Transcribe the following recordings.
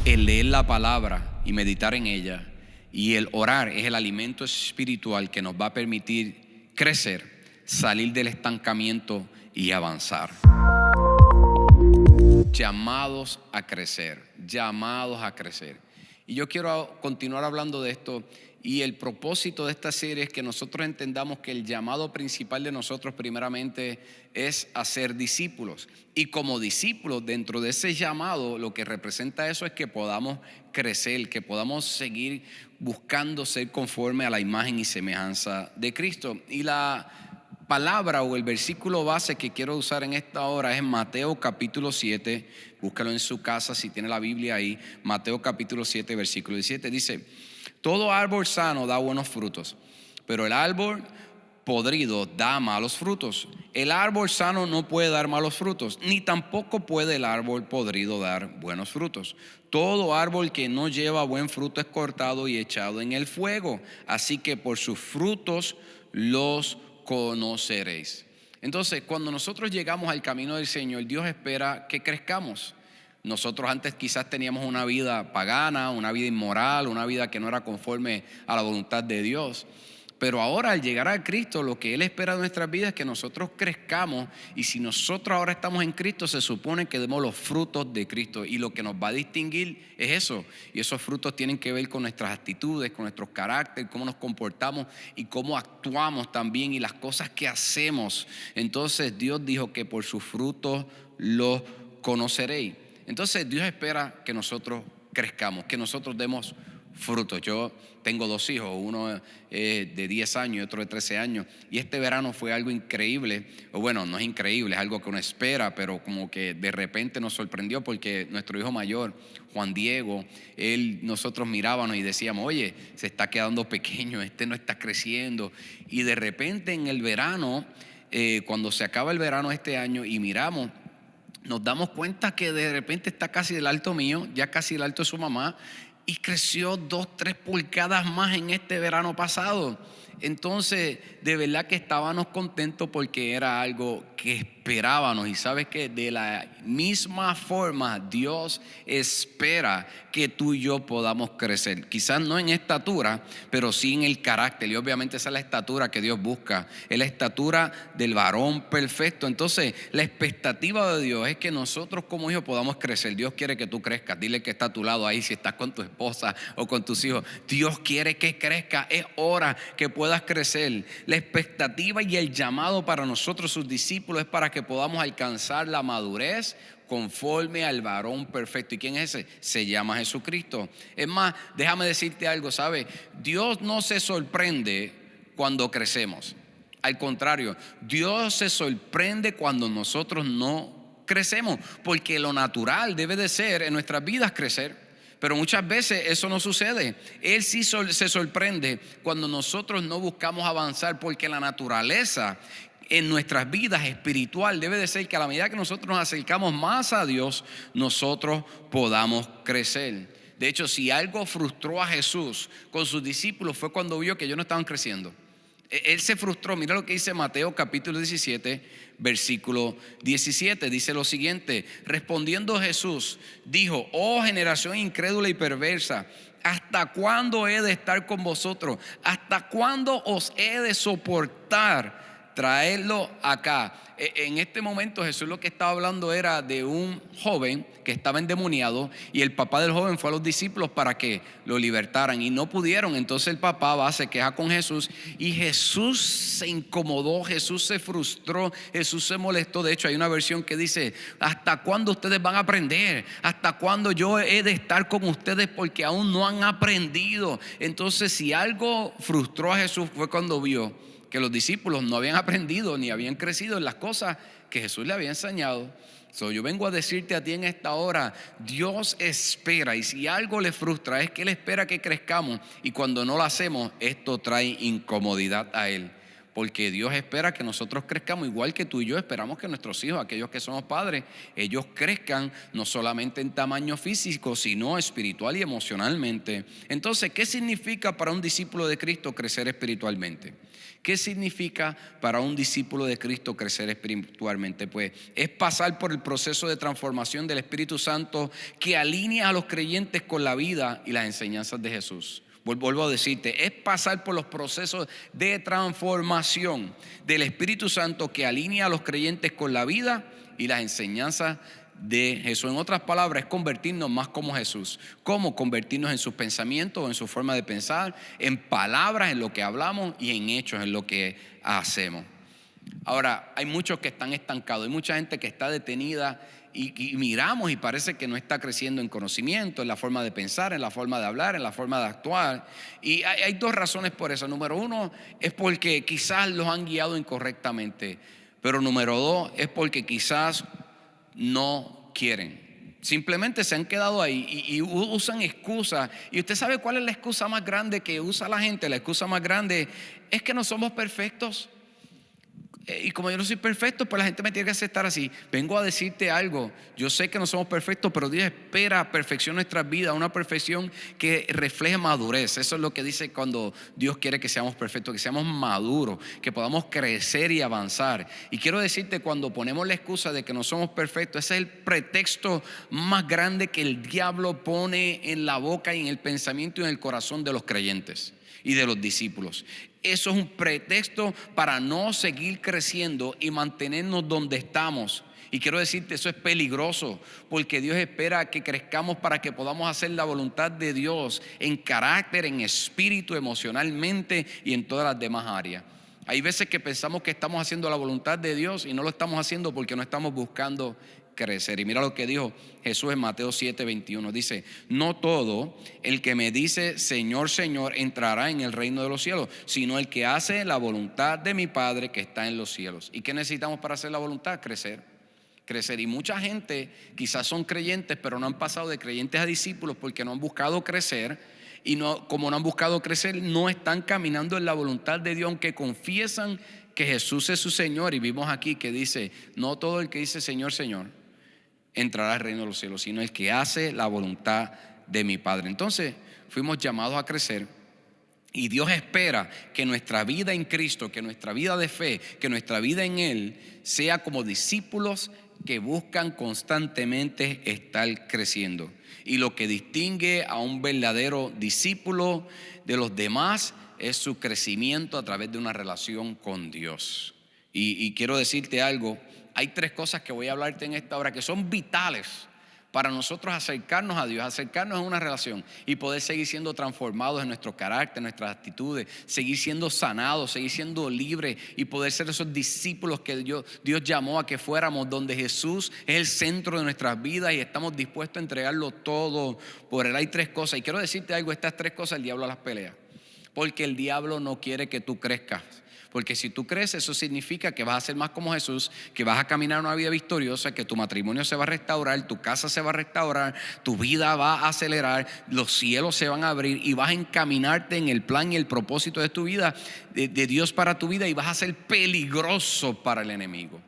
el leer la palabra y meditar en ella, y el orar es el alimento espiritual que nos va a permitir crecer, salir del estancamiento y avanzar. Llamados a crecer, llamados a crecer. Y yo quiero continuar hablando de esto, y el propósito de esta serie es que nosotros entendamos que el llamado principal de nosotros primeramente es hacer discípulos. Y como discípulos, dentro de ese llamado, lo que representa eso es que podamos crecer, que podamos seguir buscando ser conforme a la imagen y semejanza de Cristo. Y la palabra o el versículo base que quiero usar en esta hora es Mateo capítulo 7. Búscalo en su casa si tiene la Biblia ahí. Mateo capítulo 7, versículo 17 dice: todo árbol sano da buenos frutos, pero el árbol podrido da malos frutos. El árbol sano no puede dar malos frutos, ni tampoco puede el árbol podrido dar buenos frutos. Todo árbol que no lleva buen fruto es cortado y echado en el fuego. Así que por sus frutos los conoceréis. Entonces, cuando nosotros llegamos al camino del Señor, Dios espera que crezcamos. Nosotros antes quizás teníamos una vida pagana, una vida inmoral, una vida que no era conforme a la voluntad de Dios. Pero ahora, al llegar a Cristo, lo que Él espera de nuestras vidas es que nosotros crezcamos. Y si nosotros ahora estamos en Cristo, se supone que demos los frutos de Cristo. Y lo que nos va a distinguir es eso. Y esos frutos tienen que ver con nuestras actitudes, con nuestros caracteres, cómo nos comportamos y cómo actuamos también, y las cosas que hacemos. Entonces Dios dijo que por sus frutos los conoceréis. Entonces Dios espera que nosotros crezcamos, que nosotros demos frutos. Yo tengo dos hijos, uno de 10 años y otro de 13 años. Y este verano fue algo increíble. O bueno, no es increíble, es algo que uno espera, pero como que de repente nos sorprendió, porque nuestro hijo mayor, Juan Diego, nosotros mirábamos y decíamos: oye, se está quedando pequeño, no está creciendo. Y de repente en el verano, cuando se acaba el verano este año y miramos, nos damos cuenta que de repente está casi del alto mío, ya casi del alto de su mamá, y creció 2-3 pulgadas más en este verano pasado. Entonces, de verdad que estábamos contentos porque era algo que esperábamos. Y sabes que de la misma forma Dios espera que tú y yo podamos crecer. Quizás no en estatura, pero sí en el carácter. Y obviamente esa es la estatura que Dios busca, es la estatura del varón perfecto. Entonces, la expectativa de Dios es que nosotros como hijos podamos crecer. Dios quiere que tú crezcas. Dile que está a tu lado ahí, si estás con tu esposa o con tus hijos. Dios quiere que crezca. Es hora que puedas crecer. La expectativa y el llamado para nosotros, sus discípulos, es para que podamos alcanzar la madurez conforme al varón perfecto. ¿Y quién es ese? Se llama Jesucristo. Es más, déjame decirte algo, ¿sabes? Dios no se sorprende cuando crecemos. Al contrario, Dios se sorprende cuando nosotros no crecemos, porque lo natural debe de ser en nuestras vidas crecer. Pero muchas veces eso no sucede. Él sí se sorprende cuando nosotros no buscamos avanzar, porque la naturaleza en nuestras vidas espiritual debe de ser que a la medida que nosotros nos acercamos más a Dios, nosotros podamos crecer. De hecho, si algo frustró a Jesús con sus discípulos fue cuando vio que ellos no estaban creciendo. Él se frustró. Mira lo que dice Mateo capítulo 17, versículo 17. Dice lo siguiente: respondiendo Jesús, dijo: oh generación incrédula y perversa, ¿hasta cuándo he de estar con vosotros? ¿Hasta cuándo os he de soportar? Traerlo acá. En este momento Jesús lo que estaba hablando era de un joven que estaba endemoniado, y el papá del joven fue a los discípulos para que lo libertaran y no pudieron. Entonces el papá se queja con Jesús, y Jesús se incomodó, Jesús se frustró, Jesús se molestó. De hecho, hay una versión que dice: ¿hasta cuándo ustedes van a aprender? ¿Hasta cuándo yo he de estar con ustedes porque aún no han aprendido? Entonces, si algo frustró a Jesús fue cuando vio que los discípulos no habían aprendido ni habían crecido en las cosas que Jesús le había enseñado. Yo vengo a decirte a ti en esta hora: Dios espera, y si algo le frustra es que Él espera que crezcamos, y cuando no lo hacemos, esto trae incomodidad a Él. porque Dios espera que nosotros crezcamos igual que tú y yo esperamos que nuestros hijos, aquellos que somos padres, ellos crezcan no solamente en tamaño físico, sino espiritual y emocionalmente. Entonces, ¿qué significa para un discípulo de Cristo crecer espiritualmente? ¿Qué significa para un discípulo de Cristo crecer espiritualmente? Pues es pasar por el proceso de transformación del Espíritu Santo que alinea a los creyentes con la vida y las enseñanzas de Jesús. Vuelvo a decirte, es pasar por los procesos de transformación del Espíritu Santo que alinea a los creyentes con la vida y las enseñanzas de Jesús. En otras palabras, es convertirnos más como Jesús. ¿Cómo? Convertirnos en sus pensamientos, en su forma de pensar, en palabras, en lo que hablamos y en hechos, en lo que hacemos. Ahora, hay muchos que están estancados, hay mucha gente que está detenida y miramos y parece que no está creciendo en conocimiento, en la forma de pensar, en la forma de hablar, en la forma de actuar. Y hay dos razones por eso. Número uno es porque quizás los han guiado incorrectamente, pero número dos es porque quizás no quieren. Simplemente se han quedado ahí y usan excusas. Y usted sabe cuál es la excusa más grande que usa la gente. La excusa más grande es que no somos perfectos. Y como yo no soy perfecto, pues la gente me tiene que aceptar así. Vengo a decirte algo. Yo sé que no somos perfectos, pero Dios espera perfección en nuestras vidas, una perfección que refleje madurez. Eso es lo que dice cuando Dios quiere que seamos perfectos, que seamos maduros, que podamos crecer y avanzar. Y quiero decirte, cuando ponemos la excusa de que no somos perfectos, ese es el pretexto más grande que el diablo pone en la boca y en el pensamiento y en el corazón de los creyentes y de los discípulos. Eso es un pretexto para no seguir creciendo y mantenernos donde estamos. Y quiero decirte, eso es peligroso, porque Dios espera que crezcamos para que podamos hacer la voluntad de Dios en carácter, en espíritu, emocionalmente y en todas las demás áreas. Hay veces que pensamos que estamos haciendo la voluntad de Dios y no lo estamos haciendo porque no estamos buscando crecer. Y mira lo que dijo Jesús en Mateo 7:21. Dice: no todo el que me dice Señor, Señor entrará en el reino de los cielos, sino el que hace la voluntad de mi Padre que está en los cielos. ¿Y qué necesitamos para hacer la voluntad? Crecer. Y mucha gente quizás son creyentes, pero no han pasado de creyentes a discípulos porque no han buscado crecer. Y como no han buscado crecer, no están caminando en la voluntad de Dios, aunque confiesan que Jesús es su Señor. Y vimos aquí que dice: no todo el que dice Señor, Señor entrará al reino de los cielos, sino el que hace la voluntad de mi Padre. Entonces fuimos llamados a crecer y Dios espera que nuestra vida en Cristo, que nuestra vida de fe, que nuestra vida en Él sea como discípulos que buscan constantemente estar creciendo. Y lo que distingue a un verdadero discípulo de los demás es su crecimiento a través de una relación con Dios. Y quiero decirte algo. Hay tres cosas que voy a hablarte en esta hora que son vitales para nosotros acercarnos a Dios, acercarnos a una relación y poder seguir siendo transformados en nuestro carácter, en nuestras actitudes, seguir siendo sanados, seguir siendo libres y poder ser esos discípulos que Dios llamó a que fuéramos, donde Jesús es el centro de nuestras vidas y estamos dispuestos a entregarlo todo por Él. Hay tres cosas y quiero decirte algo: estas tres cosas el diablo las pelea, porque el diablo no quiere que tú crezcas. Porque si tú creces, eso significa que vas a ser más como Jesús, que vas a caminar una vida victoriosa, que tu matrimonio se va a restaurar, tu casa se va a restaurar, tu vida va a acelerar, los cielos se van a abrir y vas a encaminarte en el plan y el propósito de tu vida, de Dios para tu vida, y vas a ser peligroso para el enemigo.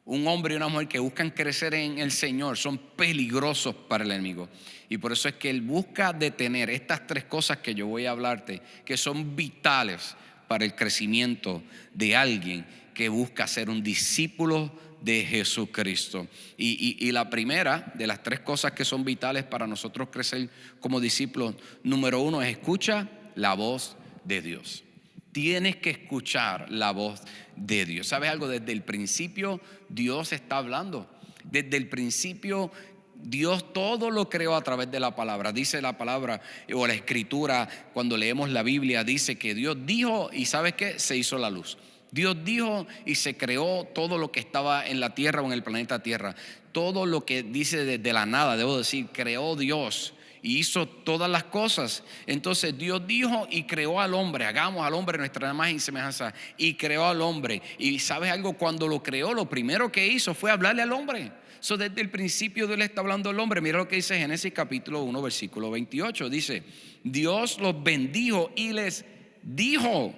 Un hombre y una mujer que buscan crecer en el Señor son peligrosos para el enemigo. Y por eso es que Él busca detener estas tres cosas que yo voy a hablarte, que son vitales para el crecimiento de alguien que busca ser un discípulo de Jesucristo. Y la primera de las tres cosas que son vitales para nosotros crecer como discípulos, número uno, es: escucha la voz de Dios. Tienes que escuchar la voz de Dios. ¿Sabes algo? Desde el principio Dios está hablando. Desde el principio Dios todo lo creó a través de la palabra. Dice la palabra o la escritura, cuando leemos la Biblia, dice que Dios dijo y ¿sabes qué? Se hizo la luz. Dios dijo y se creó todo lo que estaba en la tierra o en el planeta Tierra. Todo lo que dice desde la nada, debo decir, creó Dios y hizo todas las cosas. Entonces Dios dijo y creó al hombre. Hagamos al hombre nuestra imagen y semejanza. Y creó al hombre. Y ¿sabes algo? Cuando lo creó, lo primero que hizo fue hablarle al hombre. Desde el principio Dios le está hablando al hombre. Mira lo que dice Génesis capítulo 1 versículo 28. Dice: Dios los bendijo y les dijo: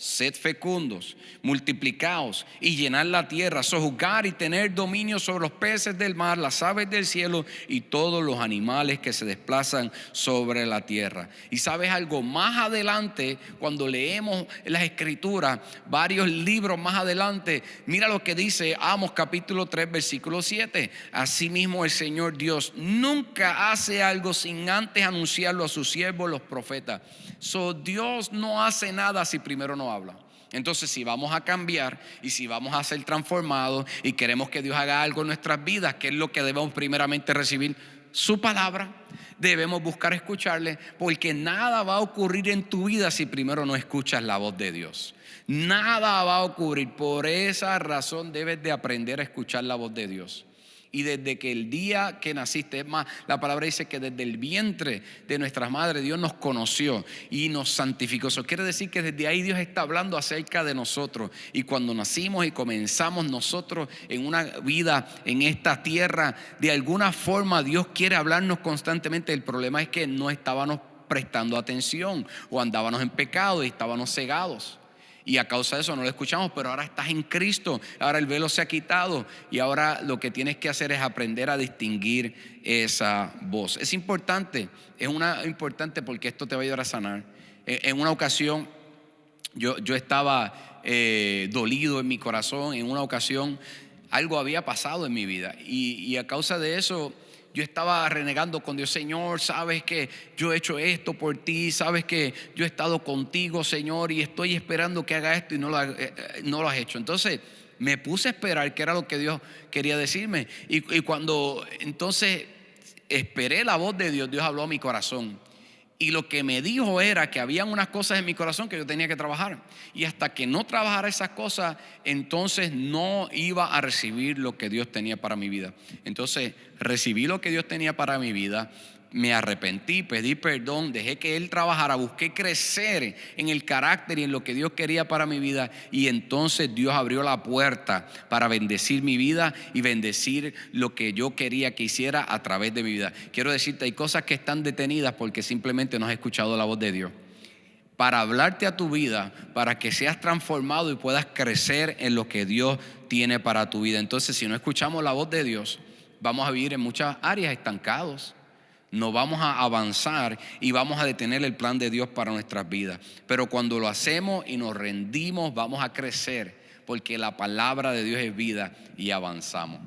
sed fecundos, multiplicaos y llenad la tierra, sojuzgar y tener dominio sobre los peces del mar, las aves del cielo y todos los animales que se desplazan sobre la tierra. Y sabes algo, más adelante, cuando leemos las escrituras, varios libros más adelante, mira lo que dice Amos capítulo 3 versículo 7. Asimismo el Señor Dios nunca hace algo sin antes anunciarlo a sus siervos los profetas. Dios no hace nada si primero no habla. Entonces, si vamos a cambiar y si vamos a ser transformados y queremos que Dios haga algo en nuestras vidas, ¿qué es lo que debemos primeramente recibir? Su palabra. Debemos buscar escucharle, porque nada va a ocurrir en tu vida si primero no escuchas la voz de Dios. Nada va a ocurrir. Por esa razón debes de aprender a escuchar la voz de Dios. Y desde que el día que naciste, es más, la palabra dice que desde el vientre de nuestras madres Dios nos conoció y nos santificó. Eso quiere decir que desde ahí Dios está hablando acerca de nosotros. Y cuando nacimos y comenzamos nosotros en una vida en esta tierra, de alguna forma Dios quiere hablarnos constantemente. El problema es que no estábamos prestando atención o andábamos en pecado y estábamos cegados. Y a causa de eso no lo escuchamos, pero ahora estás en Cristo, ahora el velo se ha quitado y ahora lo que tienes que hacer es aprender a distinguir esa voz. Es importante porque esto te va a ayudar a sanar. En una ocasión yo estaba dolido en mi corazón, en una ocasión algo había pasado en mi vida y a causa de eso yo estaba renegando con Dios. Señor, sabes que yo he hecho esto por ti, sabes que yo he estado contigo, Señor, y estoy esperando que haga esto y no lo has hecho. Entonces me puse a esperar qué era lo que Dios quería decirme. Y cuando entonces esperé la voz de Dios, Dios habló a mi corazón. Y lo que me dijo era que habían unas cosas en mi corazón que yo tenía que trabajar. Y hasta que no trabajara esas cosas, entonces no iba a recibir lo que Dios tenía para mi vida. Entonces recibí lo que Dios tenía para mi vida. Me arrepentí, pedí perdón, dejé que Él trabajara, busqué crecer en el carácter y en lo que Dios quería para mi vida. Y entonces Dios abrió la puerta para bendecir mi vida y bendecir lo que yo quería que hiciera a través de mi vida. Quiero decirte, hay cosas que están detenidas porque simplemente no has escuchado la voz de Dios. Para hablarte a tu vida, para que seas transformado y puedas crecer en lo que Dios tiene para tu vida. Entonces, si no escuchamos la voz de Dios, vamos a vivir en muchas áreas estancados. No vamos a avanzar y vamos a detener el plan de Dios para nuestras vidas. Pero cuando lo hacemos y nos rendimos, vamos a crecer, porque la palabra de Dios es vida y avanzamos.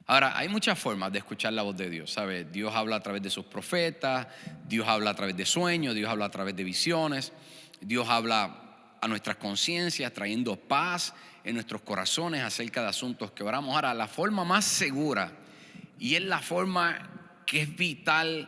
Ahora, hay muchas formas de escuchar la voz de Dios, ¿sabes? Dios habla a través de sus profetas, Dios habla a través de sueños, Dios habla a través de visiones, Dios habla a nuestras conciencias, trayendo paz en nuestros corazones acerca de asuntos que oramos. Ahora, la forma más segura, y es la forma que es vital,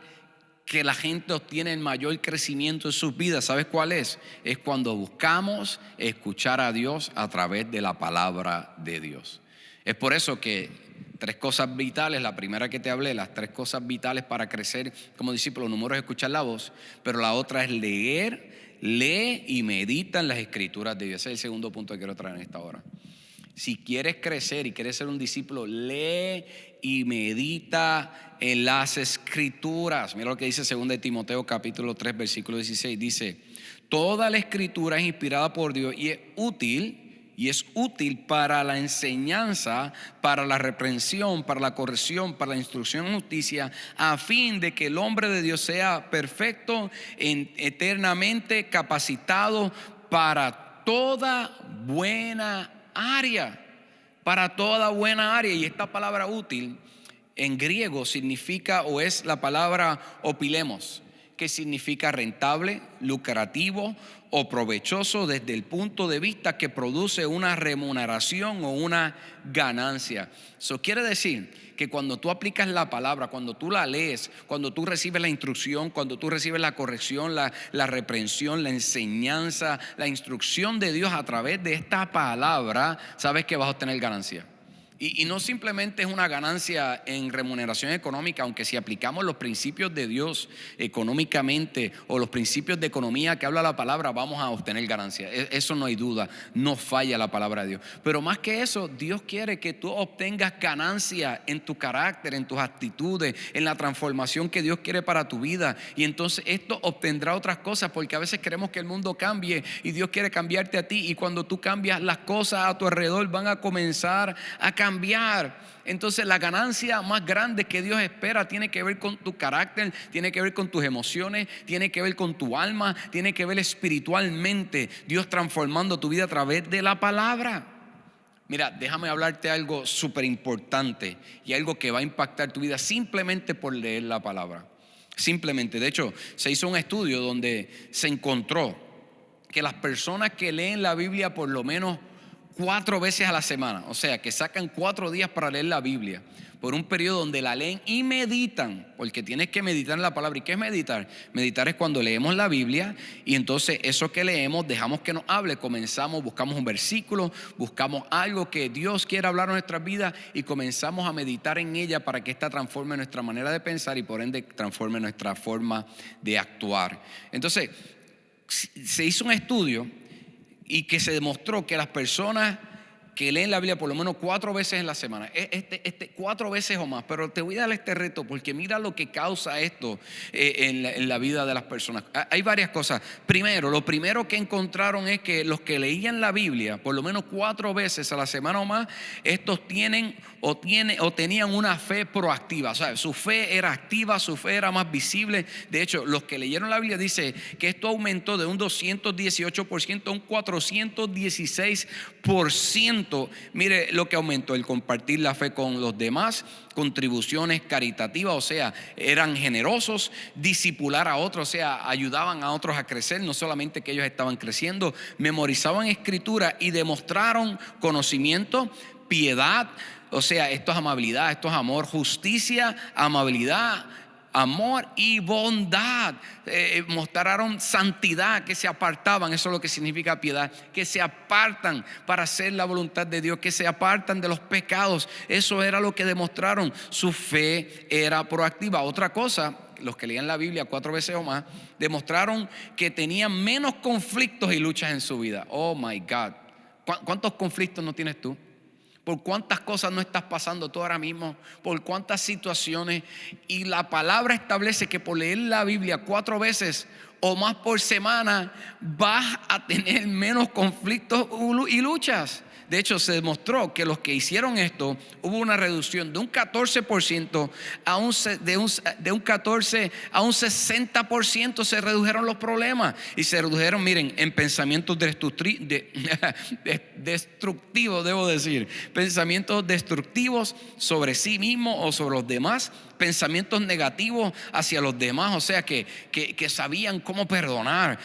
que la gente obtiene el mayor crecimiento en sus vidas, ¿sabes cuál es? Es cuando buscamos escuchar a Dios a través de la palabra de Dios. Es por eso que 3 cosas vitales, la primera que te hablé, las 3 cosas vitales para crecer como discípulo, número es escuchar la voz, pero la otra es lee y medita en las escrituras de Dios. Ese es el segundo punto que quiero traer en esta hora. Si quieres crecer y quieres ser un discípulo, lee y medita en las escrituras. Mira lo que dice 2 Timoteo capítulo 3 versículo 16. Dice, toda la escritura es inspirada por Dios y es útil para la enseñanza, para la reprensión, para la corrección, para la instrucción en justicia, a fin de que el hombre de Dios sea perfecto, eternamente capacitado para toda buena área. Para toda buena área. Y esta palabra útil en griego significa, o es la palabra opilemos, que significa rentable, lucrativo o provechoso desde el punto de vista que produce una remuneración o una ganancia. Eso quiere decir que cuando tú aplicas la palabra, cuando tú la lees, cuando tú recibes la instrucción, cuando tú recibes la corrección, la reprensión, la enseñanza, la instrucción de Dios a través de esta palabra, sabes que vas a obtener ganancia. Y no simplemente es una ganancia en remuneración económica, aunque si aplicamos los principios de Dios económicamente o los principios de economía que habla la palabra, vamos a obtener ganancia. Eso no hay duda, no falla la palabra de Dios. Pero más que eso, Dios quiere que tú obtengas ganancia en tu carácter, en tus actitudes, en la transformación que Dios quiere para tu vida. Y entonces esto obtendrá otras cosas, porque a veces queremos que el mundo cambie y Dios quiere cambiarte a ti. Y cuando tú cambias, las cosas a tu alrededor van a comenzar a cambiar. Entonces la ganancia más grande que Dios espera tiene que ver con tu carácter, tiene que ver con tus emociones, tiene que ver con tu alma, tiene que ver espiritualmente, Dios transformando tu vida a través de la palabra. Mira, déjame hablarte algo súper importante y algo que va a impactar tu vida simplemente por leer la palabra. Simplemente, de hecho, se hizo un estudio donde se encontró que las personas que leen la Biblia por lo menos 4 veces a la semana, o sea, que sacan 4 días para leer la Biblia, por un periodo donde la leen y meditan, porque tienes que meditar en la palabra. ¿Y qué es meditar? Meditar es cuando leemos la Biblia y entonces eso que leemos dejamos que nos hable, comenzamos, buscamos un versículo, buscamos algo que Dios quiera hablar en nuestras vidas y comenzamos a meditar en ella para que esta transforme nuestra manera de pensar y por ende transforme nuestra forma de actuar. Entonces, se hizo un estudio y que se demostró que las personas que leen la Biblia por lo menos 4 veces en la semana, 4 veces o más, pero te voy a dar este reto porque mira lo que causa esto en la vida de las personas. Hay varias cosas. Primero, lo primero que encontraron es que los que leían la Biblia por lo menos 4 veces a la semana o más, estos tenían una fe proactiva. O sea, su fe era activa, su fe era más visible. De hecho, los que leyeron la Biblia dice que esto aumentó de un 218% a un 416%. Mire lo que aumentó: el compartir la fe con los demás, contribuciones caritativas, o sea, eran generosos, discipular a otros, o sea, ayudaban a otros a crecer, no solamente que ellos estaban creciendo, memorizaban escritura y demostraron conocimiento, piedad, o sea, esto es amabilidad, esto es amor, justicia, amabilidad, amor y bondad. Mostraron santidad, que se apartaban, eso es lo que significa piedad, que se apartan para hacer la voluntad de Dios, que se apartan de los pecados. Eso era lo que demostraron. Su fe era proactiva. Otra cosa, los que leían la Biblia 4 veces o más, demostraron que tenían menos conflictos y luchas en su vida. Oh my God, ¿cuántos conflictos no tienes tú? ¿Por cuántas cosas no estás pasando tú ahora mismo? ¿Por cuántas situaciones? Y la palabra establece que por leer la Biblia 4 veces o más por semana vas a tener menos conflictos y luchas. De hecho, se demostró que los que hicieron esto, hubo una reducción de un 14% de un 14 a un 60% se redujeron los problemas. Y se redujeron, miren, en pensamientos destructivos, debo decir. Pensamientos destructivos sobre sí mismo o sobre los demás. Pensamientos negativos hacia los demás, o sea que sabían cómo perdonar,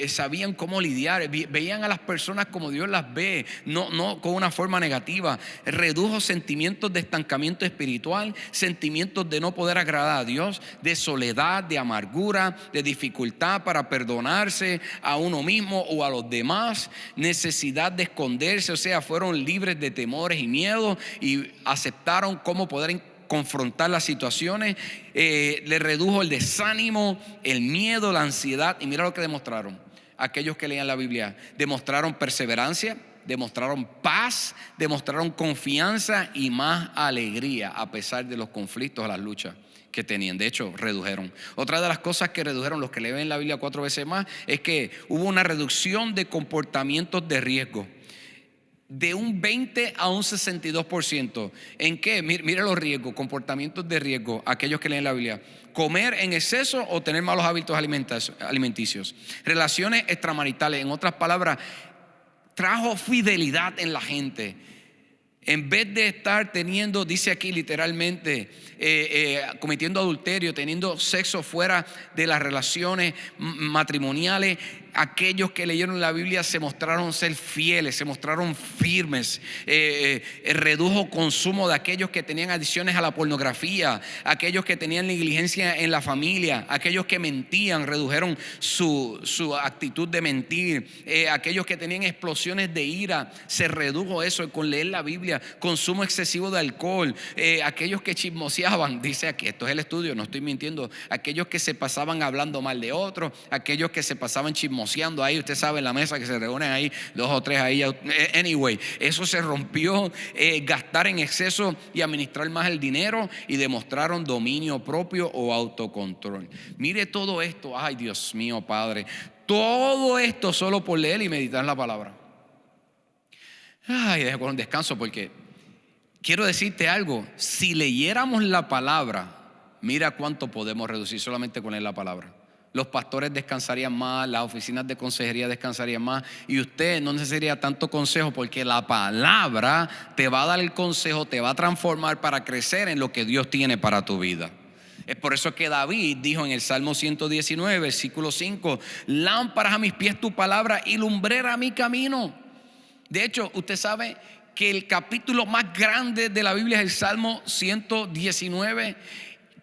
sabían cómo lidiar, veían a las personas como Dios las ve, no con una forma negativa. Redujo sentimientos de estancamiento espiritual, sentimientos de no poder agradar a Dios, de soledad, de amargura, de dificultad para perdonarse a uno mismo o a los demás, necesidad de esconderse, o sea, fueron libres de temores y miedos y aceptaron cómo poder confrontar las situaciones. Le redujo el desánimo, el miedo, la ansiedad. Y mira lo que demostraron aquellos que leían la Biblia: demostraron perseverancia, demostraron paz, demostraron confianza y más alegría a pesar de los conflictos, las luchas que tenían. De hecho, redujeron. Otra de las cosas que redujeron los que leen la Biblia 4 veces más es que hubo una reducción de comportamientos de riesgo, de un 20 a un 62%. ¿En qué? Mire los riesgos, comportamientos de riesgo, aquellos que leen la Biblia: comer en exceso o tener malos hábitos alimenticios, relaciones extramaritales. En otras palabras, trajo fidelidad en la gente. En vez de estar teniendo, dice aquí literalmente, cometiendo adulterio, teniendo sexo fuera de las relaciones matrimoniales, aquellos que leyeron la Biblia se mostraron ser fieles, se mostraron firmes. Redujo consumo de aquellos que tenían adicciones a la pornografía, aquellos que tenían negligencia en la familia, aquellos que mentían, redujeron su actitud de mentir. Aquellos que tenían explosiones de ira, se redujo eso con leer la Biblia. Biblia, consumo excesivo de alcohol, aquellos que chismoseaban, dice aquí, esto es el estudio, no estoy mintiendo, aquellos que se pasaban hablando mal de otros, aquellos que se pasaban chismoseando ahí, usted sabe, en la mesa que se reúnen ahí, 2 o 3 ahí, anyway, eso se rompió, gastar en exceso y administrar más el dinero, y demostraron dominio propio o autocontrol. Mire todo esto, ay Dios mío, Padre, todo esto solo por leer y meditar la palabra. Ay, dejo con un descanso porque quiero decirte algo, si leyéramos la palabra, mira cuánto podemos reducir solamente con leer la palabra. Los pastores descansarían más, las oficinas de consejería descansarían más, y usted no necesitaría tanto consejo, porque la palabra te va a dar el consejo, te va a transformar para crecer en lo que Dios tiene para tu vida. Es por eso que David dijo en el Salmo 119, versículo 5, lámparas a mis pies tu palabra y lumbrera a mi camino. De hecho, usted sabe que el capítulo más grande de la Biblia es el Salmo 119,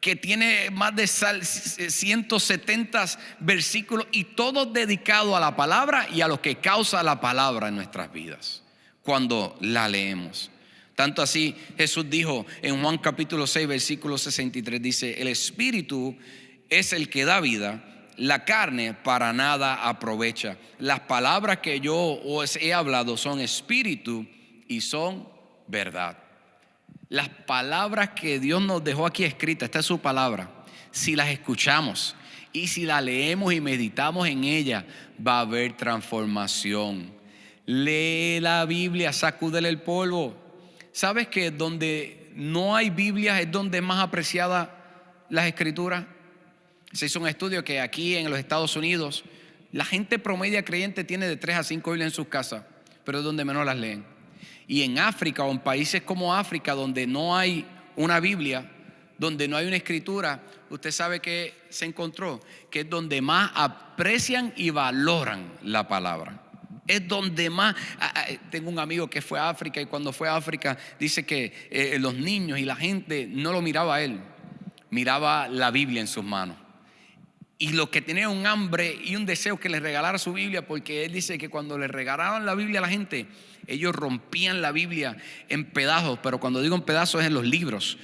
que tiene más de 170 versículos, y todos dedicados a la palabra y a lo que causa la palabra en nuestras vidas cuando la leemos. Tanto así, Jesús dijo en Juan capítulo 6, versículo 63, dice: el Espíritu es el que da vida, la carne para nada aprovecha. Las palabras que yo os he hablado son espíritu y son verdad. Las palabras que Dios nos dejó aquí escritas, esta es su palabra, si las escuchamos y si la leemos y meditamos en ella, va a haber transformación. Lee la Biblia, sacúdele el polvo. ¿Sabes que donde no hay Biblia es donde es más apreciada las escrituras? Se hizo un estudio que aquí en los Estados Unidos la gente promedia creyente tiene de 3 a 5 Biblias en sus casas, pero es donde menos las leen. Y en África, o en países como África, donde no hay una Biblia, donde no hay una escritura, usted sabe que se encontró que es donde más aprecian y valoran la palabra. Es donde más. Tengo un amigo que fue a África, y cuando fue a África dice que los niños y la gente no lo miraba a él, miraba la Biblia en sus manos. Y los que tenían un hambre y un deseo que les regalara su Biblia, porque él dice que cuando le regalaban la Biblia a la gente, ellos rompían la Biblia en pedazos, pero cuando digo en pedazos es en los libros,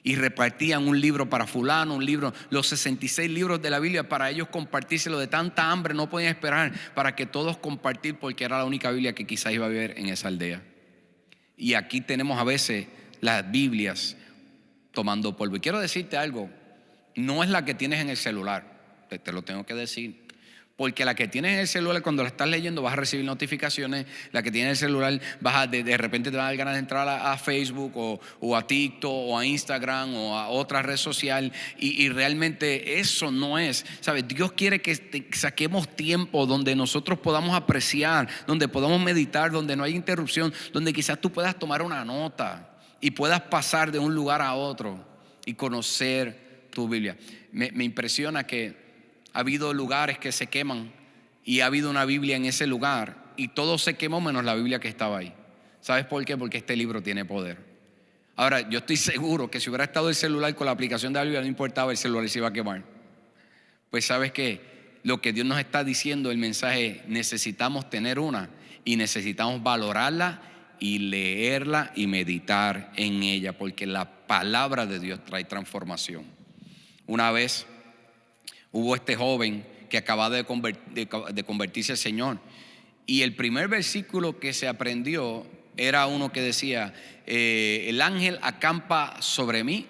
y repartían un libro para fulano, un libro, los 66 libros de la Biblia para ellos compartírselo. De tanta hambre no podían esperar para que todos compartir, porque era la única Biblia que quizás iba a haber en esa aldea. Y aquí tenemos a veces las Biblias tomando polvo. Y quiero decirte algo, no es la que tienes en el celular, te lo tengo que decir. Porque la que tienes en el celular, cuando la estás leyendo, vas a recibir notificaciones. La que tienes en el celular, de repente te van a dar ganas de entrar a Facebook o a TikTok o a Instagram o a otra red social. Y realmente eso no es, ¿sabes? Dios quiere que saquemos tiempo donde nosotros podamos apreciar, donde podamos meditar, donde no hay interrupción, donde quizás tú puedas tomar una nota y puedas pasar de un lugar a otro y conocer tu Biblia. Me impresiona que ha habido lugares que se queman y ha habido una Biblia en ese lugar y todo se quemó menos la Biblia que estaba ahí. ¿Sabes por qué? Porque este libro tiene poder. Ahora, yo estoy seguro que si hubiera estado el celular con la aplicación de la Biblia, no importaba, el celular se iba a quemar. Pues ¿sabes qué? Lo que Dios nos está diciendo, el mensaje, necesitamos tener una y necesitamos valorarla y leerla y meditar en ella, porque la palabra de Dios trae transformación. Una vez hubo este joven que acababa de convertirse al Señor, y el primer versículo que se aprendió era uno que decía: el ángel acampa sobre mí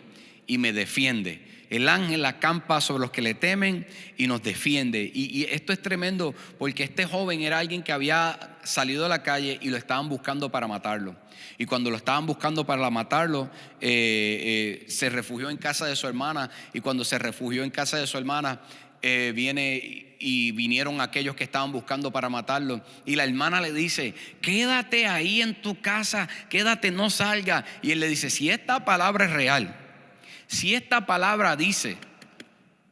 y me defiende. El ángel acampa sobre los que le temen y nos defiende. Y esto es tremendo, porque este joven era alguien que había salido a la calle y lo estaban buscando para matarlo. Y cuando lo estaban buscando para matarlo, se refugió en casa de su hermana. Y cuando se refugió en casa de su hermana, vinieron aquellos que estaban buscando para matarlo. Y la hermana le dice: quédate ahí en tu casa, quédate, no salga. Y él le dice: si esta palabra es real, si esta palabra dice,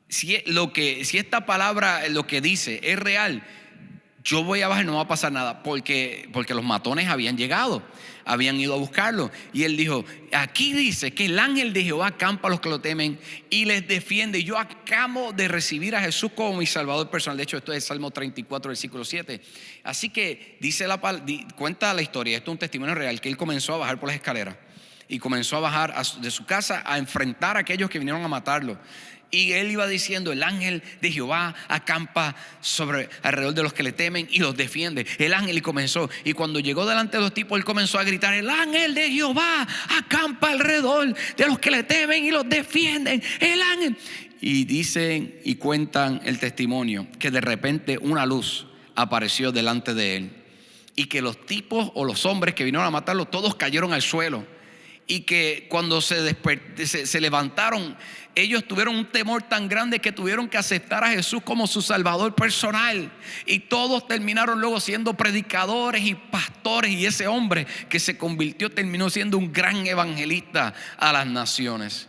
si esta palabra lo que dice es real, yo voy a bajar, no va a pasar nada, porque los matones habían llegado, habían ido a buscarlo. Y él dijo, aquí dice que el ángel de Jehová acampa a los que lo temen y les defiende. Yo acabo de recibir a Jesús como mi salvador personal. De hecho, esto es el Salmo 34, versículo 7. Así que cuenta la historia, esto es un testimonio real, que él comenzó a bajar por las escaleras y comenzó a bajar de su casa a enfrentar a aquellos que vinieron a matarlo. Y él iba diciendo, el ángel de Jehová acampa alrededor de los que le temen y los defiende. El ángel, y comenzó. Y cuando llegó delante de los tipos, él comenzó a gritar, el ángel de Jehová acampa alrededor de los que le temen y los defienden. El ángel. Y dicen y cuentan el testimonio que de repente una luz apareció delante de él. Y que los tipos o los hombres que vinieron a matarlo, todos cayeron al suelo. Y que cuando se levantaron, ellos tuvieron un temor tan grande que tuvieron que aceptar a Jesús como su salvador personal. Y todos terminaron luego siendo predicadores y pastores. Y ese hombre que se convirtió terminó siendo un gran evangelista a las naciones.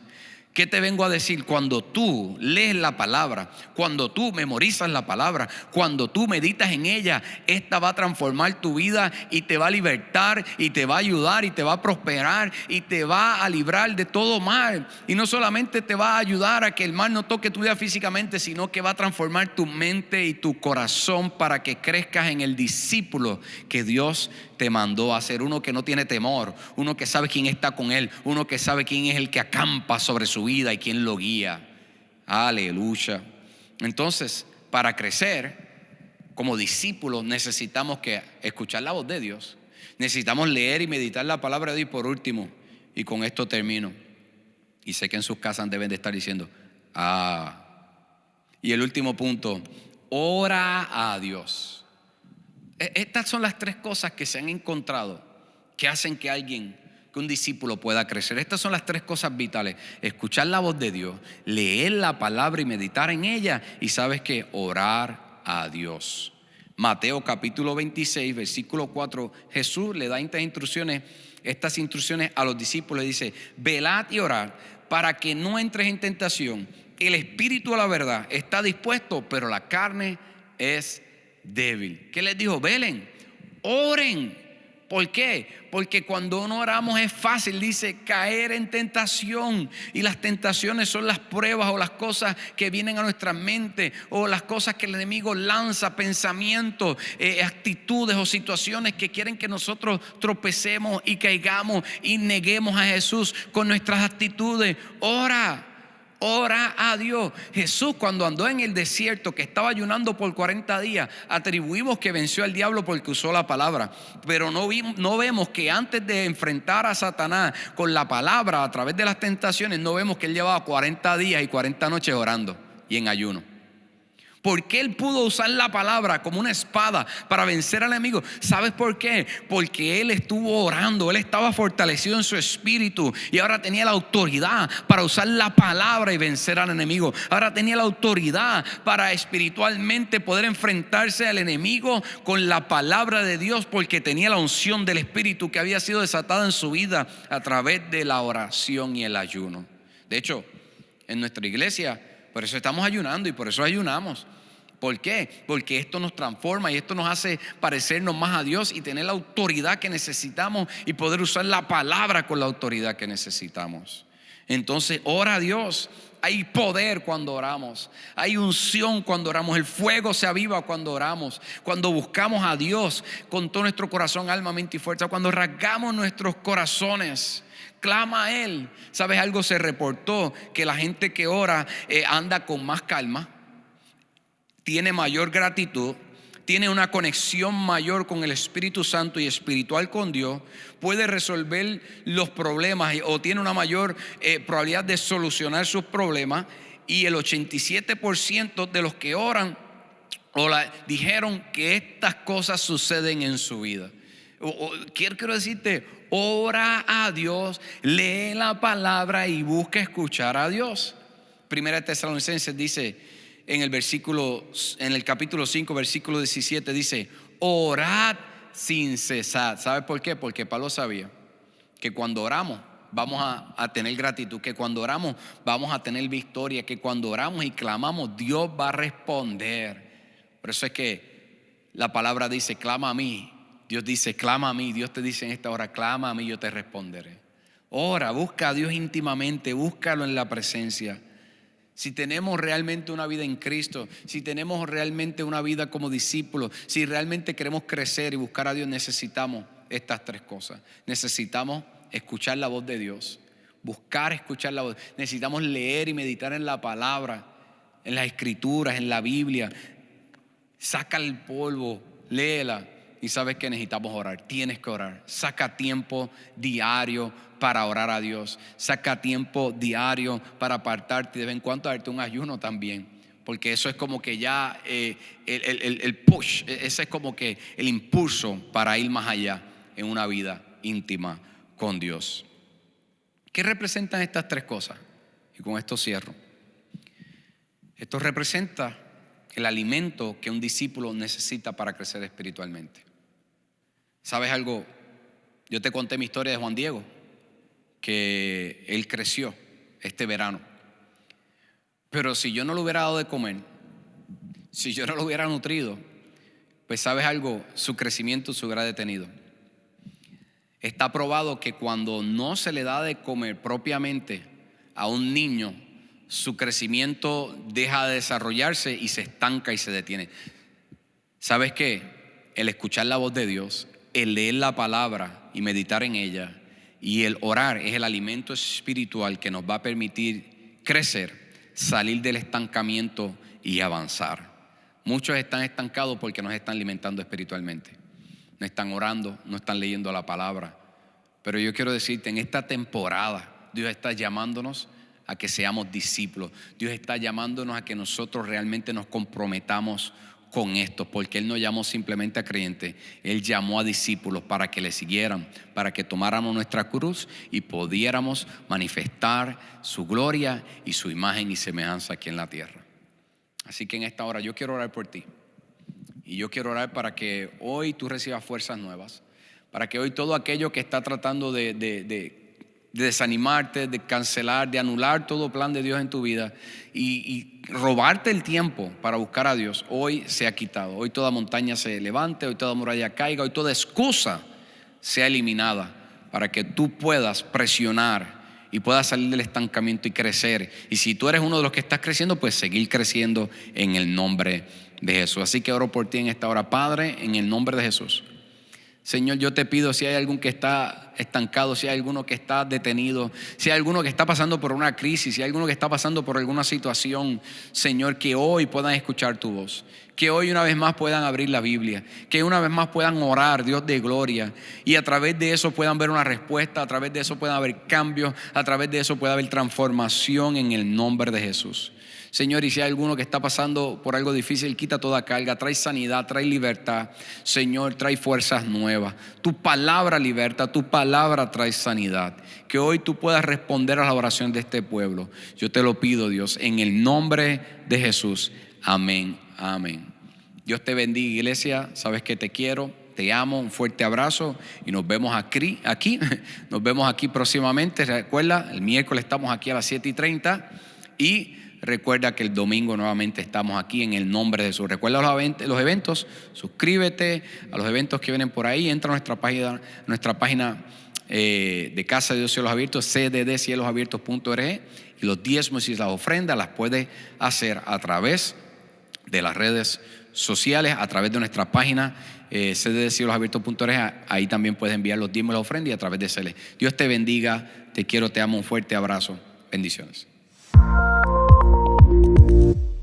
¿Qué te vengo a decir? Cuando tú lees la palabra, cuando tú memorizas la palabra, cuando tú meditas en ella, esta va a transformar tu vida y te va a libertar y te va a ayudar y te va a prosperar y te va a librar de todo mal. Y no solamente te va a ayudar a que el mal no toque tu vida físicamente, sino que va a transformar tu mente y tu corazón para que crezcas en el discípulo que Dios te mandó a ser. Uno que no tiene temor, uno que sabe quién está con él, uno que sabe quién es el que acampa sobre su vida y quién lo guía. Aleluya. Entonces, para crecer como discípulos necesitamos que escuchar la voz de Dios. Necesitamos leer y meditar la palabra de Dios. Y por último, y con esto termino, y sé que en sus casas deben de estar diciendo, y el último punto, ora a Dios. Estas son las tres cosas que se han encontrado que hacen que un discípulo pueda crecer. Estas son las tres cosas vitales: escuchar la voz de Dios, leer la palabra y meditar en ella, y sabes que orar a Dios. Mateo capítulo 26, versículo 4, Jesús le da estas instrucciones a los discípulos. Dice, velad y orad para que no entres en tentación. El espíritu a la verdad está dispuesto, pero la carne es débil. ¿Qué les dijo? Velen, oren. ¿Por qué? Porque cuando no oramos es fácil, dice, caer en tentación. Y las tentaciones son las pruebas o las cosas que vienen a nuestra mente, o las cosas que el enemigo lanza, pensamientos, actitudes o situaciones que quieren que nosotros tropecemos y caigamos y neguemos a Jesús con nuestras actitudes. Ora a Dios. Jesús, cuando andó en el desierto, que estaba ayunando por 40 días, atribuimos que venció al diablo porque usó la palabra. Pero no vemos que antes de enfrentar a Satanás con la palabra a través de las tentaciones, no vemos que él llevaba 40 días y 40 noches orando y en ayuno. ¿Por qué él pudo usar la palabra como una espada para vencer al enemigo? ¿Sabes por qué? Porque él estuvo orando, él estaba fortalecido en su espíritu y ahora tenía la autoridad para usar la palabra y vencer al enemigo. Ahora tenía la autoridad para espiritualmente poder enfrentarse al enemigo con la palabra de Dios, porque tenía la unción del Espíritu que había sido desatada en su vida a través de la oración y el ayuno. De hecho, en nuestra iglesia, por eso estamos ayunando y por eso ayunamos. ¿Por qué? Porque esto nos transforma y esto nos hace parecernos más a Dios y tener la autoridad que necesitamos y poder usar la palabra con la autoridad que necesitamos. Entonces, ora a Dios. Hay poder cuando oramos, hay unción cuando oramos, el fuego se aviva cuando oramos, cuando buscamos a Dios con todo nuestro corazón, alma, mente y fuerza, cuando rasgamos nuestros corazones. Clama a Él. ¿Sabes algo? Se reportó que la gente que ora anda con más calma, tiene mayor gratitud, tiene una conexión mayor con el Espíritu Santo y espiritual con Dios, puede resolver los problemas o tiene una mayor probabilidad de solucionar sus problemas. Y el 87% de los que oran dijeron que estas cosas suceden en su vida. Quiero decirte, ora a Dios, lee la palabra y busca escuchar a Dios. Primera de Tesalonicenses dice en el capítulo 5, versículo 17, dice, orad sin cesar. ¿Sabe por qué? Porque Pablo sabía que cuando oramos vamos a tener gratitud, que cuando oramos vamos a tener victoria, que cuando oramos y clamamos Dios va a responder. Por eso es que La palabra dice, clama a mí. Dios dice, clama a mí. Dios te dice en esta hora, clama a mí, yo te responderé. Ora, busca a Dios íntimamente, búscalo en la presencia. Si tenemos realmente una vida en Cristo, si tenemos realmente una vida como discípulos, si realmente queremos crecer y buscar a Dios, necesitamos estas tres cosas. Necesitamos escuchar la voz de Dios, buscar escuchar la voz. Necesitamos leer y meditar en la palabra, en las escrituras, en la Biblia. Saca el polvo, léela. Y sabes que necesitamos orar, tienes que orar. Saca tiempo diario para orar a Dios. Saca tiempo diario para apartarte, de vez en cuando darte un ayuno también. Porque eso es como que ya el push, ese es como que el impulso para ir más allá en una vida íntima con Dios. ¿Qué representan estas tres cosas? Y con esto cierro. Esto representa el alimento que un discípulo necesita para crecer espiritualmente. ¿Sabes algo? Yo te conté mi historia de Juan Diego, que él creció este verano. Pero si yo no le hubiera dado de comer, si yo no lo hubiera nutrido, pues ¿sabes algo? Su crecimiento se hubiera detenido. Está probado que cuando no se le da de comer propiamente a un niño, su crecimiento deja de desarrollarse y se estanca y se detiene. ¿Sabes qué? El escuchar la voz de Dios, el leer la palabra y meditar en ella, y el orar es el alimento espiritual que nos va a permitir crecer, salir del estancamiento y avanzar. Muchos están estancados porque no se están alimentando espiritualmente. No están orando, no están leyendo la palabra. Pero yo quiero decirte, en esta temporada Dios está llamándonos a que seamos discípulos. Dios está llamándonos a que nosotros realmente nos comprometamos con esto, porque Él no llamó simplemente a creyentes, Él llamó a discípulos para que le siguieran, para que tomáramos nuestra cruz y pudiéramos manifestar su gloria y su imagen y semejanza aquí en la tierra. Así que en esta hora yo quiero orar por ti, y yo quiero orar para que hoy tú recibas fuerzas nuevas, para que hoy todo aquello que está tratando de desanimarte, de cancelar, de anular todo plan de Dios en tu vida y robarte el tiempo para buscar a Dios, hoy se ha quitado. Hoy toda montaña se levante, hoy toda muralla caiga, hoy toda excusa sea eliminada para que tú puedas presionar y puedas salir del estancamiento y crecer. Y si tú eres uno de los que estás creciendo, pues seguir creciendo en el nombre de Jesús. Así que oro por ti en esta hora, Padre, en el nombre de Jesús. Señor, yo te pido, si hay algún que está estancado, si hay alguno que está detenido, si hay alguno que está pasando por una crisis, si hay alguno que está pasando por alguna situación, Señor, que hoy puedan escuchar tu voz, que hoy una vez más puedan abrir la Biblia, que una vez más puedan orar, Dios de gloria, y a través de eso puedan ver una respuesta, a través de eso puedan haber cambios, a través de eso pueda haber transformación en el nombre de Jesús. Señor, y si hay alguno que está pasando por algo difícil, quita toda carga, trae sanidad, trae libertad. Señor, trae fuerzas nuevas. Tu palabra liberta, tu palabra trae sanidad. Que hoy tú puedas responder a la oración de este pueblo. Yo te lo pido, Dios, en el nombre de Jesús. Amén, amén. Dios te bendiga, iglesia. Sabes que te quiero, te amo, un fuerte abrazo y nos vemos aquí. Nos vemos aquí próximamente. Recuerda, el miércoles estamos aquí a las 7:30 y recuerda que el domingo nuevamente estamos aquí en el nombre de Jesús. Recuerda los eventos, suscríbete a los eventos que vienen por ahí. Entra a nuestra página de Casa de Dios Cielos Abiertos, cddcielosabiertos.org, y los diezmos y las ofrendas las puedes hacer a través de las redes sociales, a través de nuestra página cddcielosabiertos.org. Ahí también puedes enviar los diezmos y las ofrendas y a través de CELE. Dios te bendiga, te quiero, te amo, un fuerte abrazo. Bendiciones.